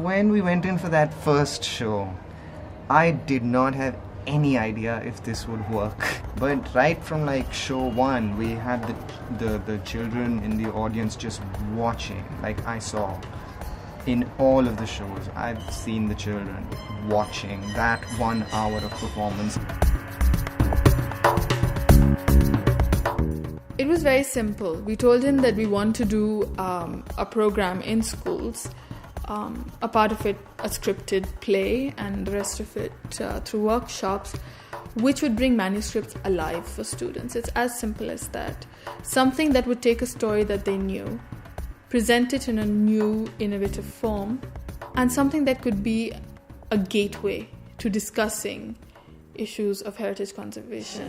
when we went in for that first show, I did not have any idea if this would work. But right from like show one, we had the children in the audience just watching. Like I saw in all of the shows, I've seen the children watching that 1 hour of performance. It was very simple. We told him that we want to do a program in schools, a part of it a scripted play and the rest of it through workshops, which would bring manuscripts alive for students. It's as simple as that. Something that would take a story that they knew, present it in a new, innovative form, and something that could be a gateway to discussing issues of heritage conservation.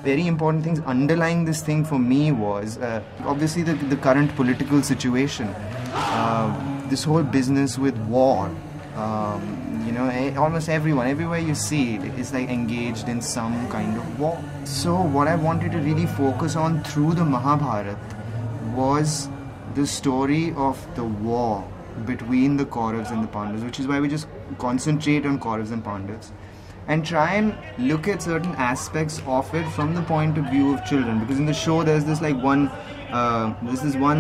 Very important things underlying this thing for me was obviously the current political situation, this whole business with war. Almost everywhere you see it is like engaged in some kind of war. So what I wanted to really focus on through the Mahabharata was the story of the war between the Kauravas and the Pandavas, which is why we just concentrate on Kauravas and Pandavas and try and look at certain aspects of it from the point of view of children. Because in the show there's this one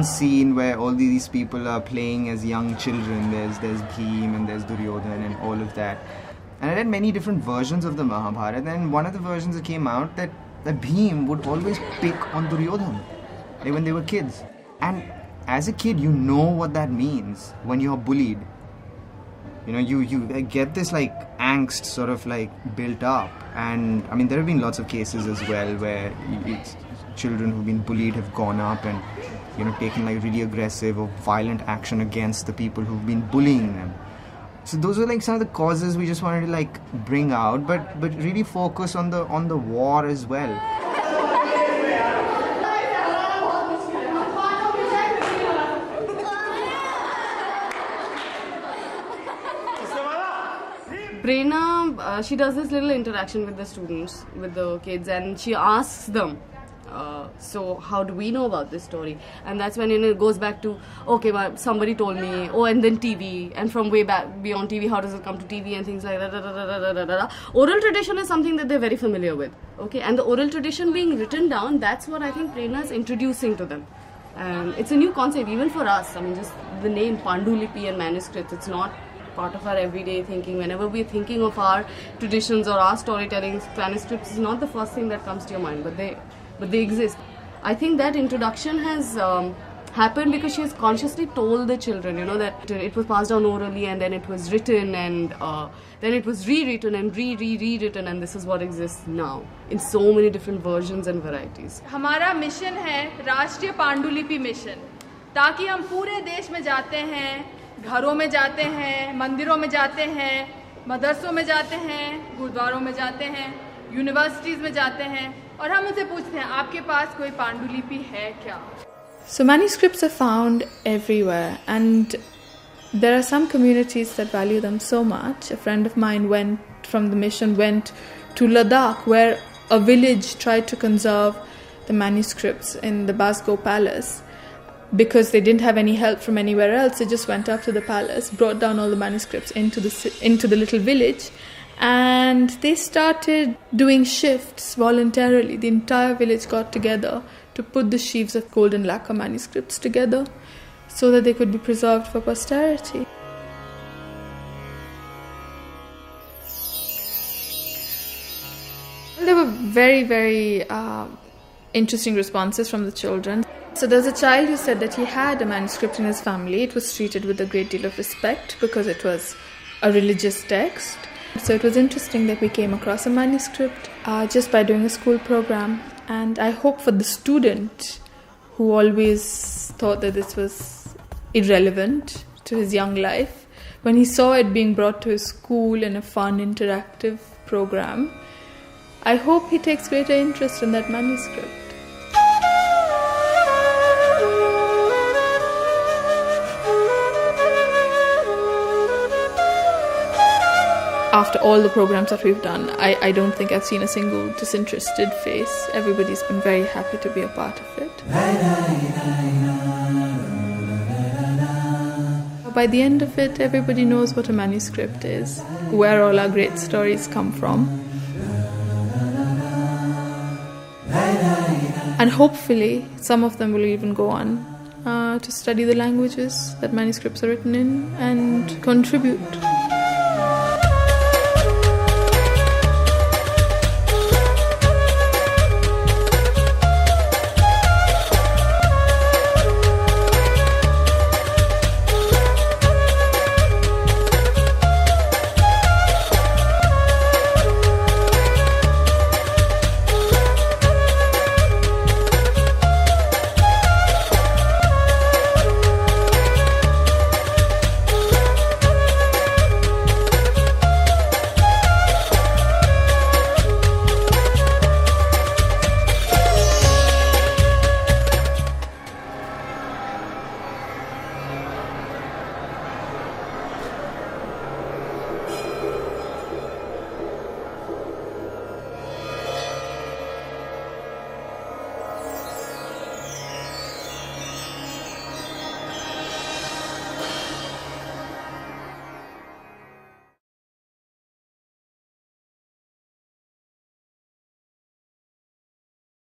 scene where all these people are playing as young children. There's Bhim and there's Duryodhan and all of that. And I read many different versions of the Mahabharata, and one of the versions that came out that Bhim would always pick on Duryodhan when they were kids. And as a kid, you know what that means when you're bullied. You get this like angst sort of like built up. And I mean, there have been lots of cases as well where children who've been bullied have gone up and taken like really aggressive or violent action against the people who've been bullying them. So those were like some of the causes we just wanted to like bring out, but really focus on the war as well. Prerna, she does this little interaction with the students, with the kids, and she asks them, so how do we know about this story? And that's when it goes back to, okay, somebody told me, and then TV, and from way back beyond TV, how does it come to TV and things like that. Oral tradition is something that they're very familiar with, okay, and the oral tradition being written down, that's what I think Prerna is introducing to them. And it's a new concept even for us. I mean, just the name Pandulipi and manuscripts, it's not part of our everyday thinking. Whenever we're thinking of our traditions or our storytelling, manuscripts is not the first thing that comes to your mind, but they exist. I think that introduction has happened because she has consciously told the children, that it was passed down orally and then it was written and then it was rewritten and rewritten, and this is what exists now in so many different versions and varieties. हमारा mission है राष्ट्रीय पांडुलिपि mission, ताकि हम पूरे देश में जाते हैं, घरों में जाते हैं, मंदिरों में जाते हैं, मदरसों में जाते हैं, गुरुद्वारों में जाते हैं, यूनिवर्सिटीज़ में जाते हैं, और हम उनसे पूछते हैं आपके पास कोई पांडुलिपि है क्या? So manuscripts are found everywhere, and there are some communities that value them so much. A friend of mine went to Ladakh, where a village tried to conserve the manuscripts in the Basgo Palace. Because they didn't have any help from anywhere else, they just went up to the palace, brought down all the manuscripts into the little village, and they started doing shifts voluntarily. The entire village got together to put the sheaves of golden lacquer manuscripts together so that they could be preserved for posterity. There were very, very interesting responses from the children. So there's a child who said that he had a manuscript in his family. It was treated with a great deal of respect because it was a religious text. So it was interesting that we came across a manuscript just by doing a school program. And I hope for the student who always thought that this was irrelevant to his young life, when he saw it being brought to his school in a fun, interactive program, I hope he takes greater interest in that manuscript. After all the programs that we've done, I don't think I've seen a single disinterested face. Everybody's been very happy to be a part of it. By the end of it, everybody knows what a manuscript is, where all our great stories come from. And hopefully, some of them will even go on to study the languages that manuscripts are written in and contribute